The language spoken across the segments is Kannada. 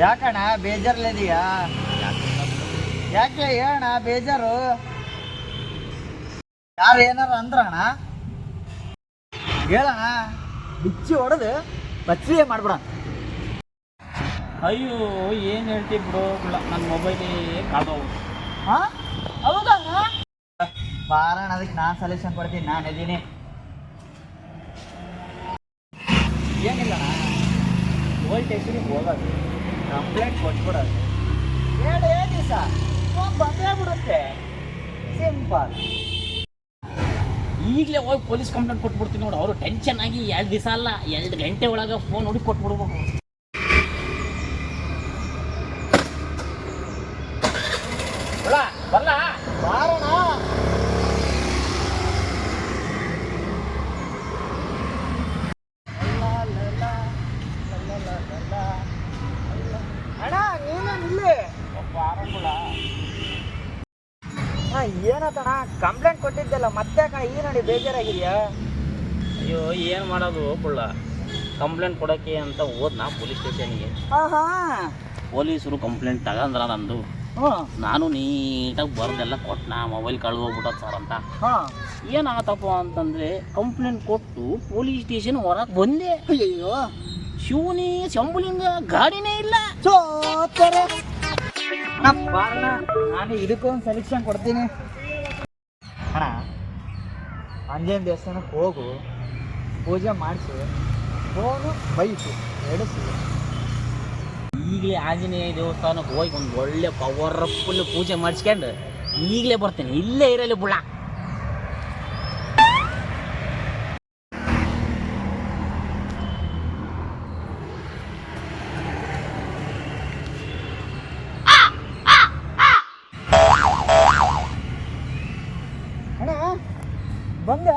ಯಾಕಣ್ಣ ಬೇಜಾರ್ಲಿದೀಯಾ? ಯಾಕೆ ಹೇಳಣ್ಣ ಬೇಜಾರು? ಯಾರು ಏನಾರು ಅಂದ್ರಣ್ಣ ಹೇಳಣ್ಣ, ಬಿಚ್ಚಿ ಹೊಡೆದು ಬಚ್ಚಲಿಯೇ ಮಾಡ್ಬಿಡ. ಅಯ್ಯೋ ಏನು ಹೇಳ್ತಿ ಬಿಡು, ನನ್ನ ಮೊಬೈಲೇ ಕಾದೋವು. ಹಾಂ ಹೌದಾ? ಬಾರಣ್ಣ, ಅದಕ್ಕೆ ನಾನು ಸೊಲ್ಯೂಷನ್ ಕೊಡ್ತೀನಿ. ನಾನು ಇದ್ದೀನಿ. ಏನಿಲ್ಲಣ್ಣ, ಪೊಲೀಸ್ ಸ್ಟೇಷನಿಗೆ ಹೋಗೋದು, ಕಂಪ್ಲೇಂಟ್ ಕೊಟ್ಬಿಡೋದು, ಎರಡೇ ದಿವಸ ಬಂದೇ ಬಿಡುತ್ತೆ. ಸಿಂಪಲ್. ಈಗಲೇ ಹೋಗಿ ಪೊಲೀಸ್ ಕಂಪ್ಲೇಂಟ್ ಕೊಟ್ಬಿಡ್ತೀನಿ ನೋಡು. ಅವರು ಟೆನ್ಷನ್ ಆಗಿ 2 ದಿವಸ ಅಲ್ಲ 2 ಗಂಟೆ ಒಳಗೆ ಫೋನ್ ಹುಡುಕಿ ಕೊಟ್ಬಿಡ್ಬೇಕು. ಬರಲ್ಲ ಬಾರಣ್ಣ. ಅಣ್ಣ ನೀನು ನಿಲ್ಲಿ. ಏನತ್ತಣ್ಣ, ಕಂಪ್ಲೇಂಟ್ ಕೊಟ್ಟಿದ್ದೆಲ್ಲ ಮತ್ತೆ ಕಣ ಈ ನೋಡಿ ಬೇಜಾರಾಗಿದೆಯಾ? ಅಯ್ಯೋ ಏನು ಮಾಡೋದು ಬುಳ್ಳ, ಕಂಪ್ಲೇಂಟ್ ಕೊಡೋಕ್ಕೆ ಅಂತ ಹೋದ್ನಾ ಪೊಲೀಸ್ ಸ್ಟೇಷನ್ಗೆ. ಪೊಲೀಸರು ಕಂಪ್ಲೇಂಟ್ ತಗಂದ್ರ ನಂದು. ನಾನು ನೀಟಾಗಿ ಬರ್ದೆಲ್ಲ ಕೊಟ್ಟನ, ಮೊಬೈಲ್ ಕಳೆದು ಹೋಗ್ಬಿಟ್ಟದ ಸರ್ ಅಂತ. ಏನಾಗತ್ತಪ್ಪ ಅಂತಂದರೆ ಕಂಪ್ಲೇಂಟ್ ಕೊಟ್ಟು ಪೊಲೀಸ್ ಸ್ಟೇಷನ್ ಹೊರಗೆ ಬಂದೆ. ಅಯ್ಯೋ ಶಿವನಿ ಶಂಭುಲಿಂಗ ಗಾಡಿನೇ ಇಲ್ಲ. ಸೋತಾರೆ. ಬಾರಣ್ಣ, ನಾನು ಇದಕ್ಕೊಂದು ಸೆಲೆಕ್ಷನ್ ಕೊಡ್ತೀನಿ. ಅಣ್ಣ, ಆಂಜನೇಯ ದೇವಸ್ಥಾನಕ್ಕೆ ಹೋಗು, ಪೂಜೆ ಮಾಡಿಸು, ಫೋನು ಬೈಸು, ಎಡಿಸು. ಈಗಲೇ ಆಂಜನೇಯ ದೇವಸ್ಥಾನಕ್ಕೆ ಹೋಗಿ ಒಂದು ಒಳ್ಳೆ ಪವರ್ಫುಲ್ ಪೂಜೆ ಮಾಡಿಸ್ಕೊಂಡು ಈಗಲೇ ಬರ್ತೀನಿ. ಇಲ್ಲೇ ಇರಲಿ ಬುಳ್ಳ. ಅಣ್ಣ ಬಂದ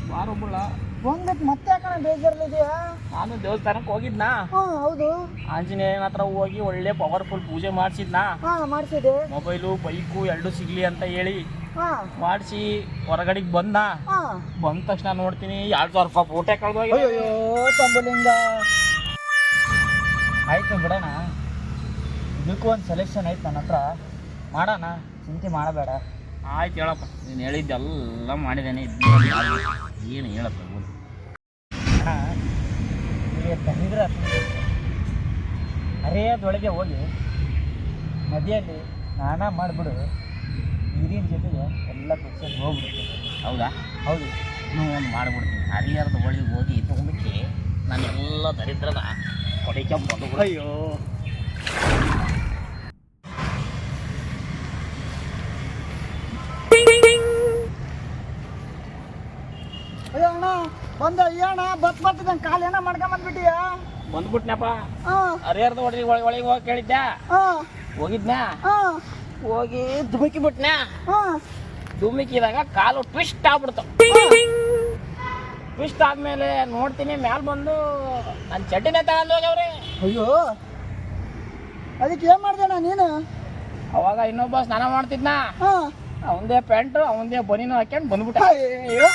ಬಾರೋ ಬುಳ್ಳ. ಬಂದಕ್ಕೆ ಮತ್ತೆ ಯಾಕಣ್ಣ ಬೇಜಾರಲ್ಲಿದೆಯಾ? ನಾನು ದೇವಸ್ಥಾನಕ್ಕೆ ಹೋಗಿದ್ನಾ. ಹೌದು. ಆಂಜನೇಯನ ಹತ್ರ ಹೋಗಿ ಒಳ್ಳೆ ಪವರ್ಫುಲ್ ಪೂಜೆ ಮಾಡಿಸಿದ್ನಾ. ಮಾಡಿಸಿದೆ. ಮೊಬೈಲು ಬೈಕು 2 ಸಿಗ್ಲಿ ಅಂತ ಹೇಳಿ ಮಾಡಿಸಿ ಹೊರಗಡೆಗೆ ಬಂದ ತಕ್ಷಣ ನೋಡ್ತೀನಿ 2,000 ರೂಪಾಯಿ ಫೋಟೋ ಕಳ್ದೋಗಿ. ಅಯ್ಯೋ ಶಂಭುಲಿಂಗ. ಆಯ್ತು ಬಿಡೋಣ, ಇದಕ್ಕೂ ಒಂದು ಸೆಲೆಕ್ಷನ್ ಆಯ್ತು ನನ್ನ ಹತ್ರ. ಮಾಡೋಣ, ಚಿಂತೆ ಮಾಡಬೇಡ. ಆಯ್ತು ಹೇಳಪ್ಪ, ನೀನು ಹೇಳಿದ್ದೆಲ್ಲ ಮಾಡಿದ್ದೇನೆ. ಏನು ಹೇಳಪ್ಪ ಅಣ್ಣ, ನಿಮಗೆ ದರಿದ್ರ ಹರಿಯೋದೊಳಗೆ ಹೋಗಿ ನದಿಯಲ್ಲಿ ಸ್ನಾನ ಮಾಡಿಬಿಡು. ನೀರಿನ ಜೊತೆಗೆ ಎಲ್ಲ ಕುಚ್ಕೊಂಡು ಹೋಗ್ಬಿಡುತ್ತೆ. ಹೌದಾ? ಹೌದು. ಇನ್ನೂ ಒಂದು ಮಾಡಿಬಿಡ್ತೀನಿ. ಹರಿಹರದ ಒಳಗೆ ಹೋಗಿ ತೊಗೊಂಬಿಟ್ಟು ನಾನೆಲ್ಲ ದರಿದ್ರದ ಕೊಡಕ್ಕೆ ಬಂದು. ಅಯ್ಯೋ ಅಯ್ಯೋ ಅಣ್ಣ ಬಂದ. ಅಣ್ಣ ಬರ್ತಿದ್ದಂಗೆ ಕಾಲು ಏನೋ ಮಾಡ್ಕೊಂಬಂದ್ಬಿಟ್ಟಿಯಾ? ಬಂದ್ಬಿಟ್ನಪ್ಪ. ಹರಿಹರದ ಒಳಗೆ ಒಳಗೆ ಹೋಗಿ ಕೇಳಿದ್ದೆ. ಹೋಗಿದ್ನ್ಯಾ, ಹೋಗಿ ಧುಮುಕಿ ಬಿಟ್ನ್ಯಾ. ಧುಮುಕಿದಾಗ ಕಾಲು ಟ್ವಿಸ್ಟ್ ಆಗ್ಬಿಡ್ತು. ಟ್ವಿಸ್ಟ್ ಆದ್ಮೇಲೆ ನೋಡ್ತೀನಿ ಮ್ಯಾಲೆ ಬಂದು ನನ್ನ ಚಡ್ಡಿನೇ ತಗೊಂಡು ಹೋಗ್ಯವ್ರಿ. ಅಯ್ಯೋ ಅದಕ್ಕೆ ಏನು ಮಾಡ್ದೇಣ್ಣ ನೀನು? ಅವಾಗ ಇನ್ನೊಬ್ಬ ಸ್ನಾನ ಮಾಡ್ತಿದ್ನ. ಅವಂದೇ ಪ್ಯಾಂಟು ಅವಂದೇ ಬನೀನು ಹಾಕ್ಯಂಡು ಬಂದ್ಬಿಟ್ಟ. ಅಯ್ಯೋ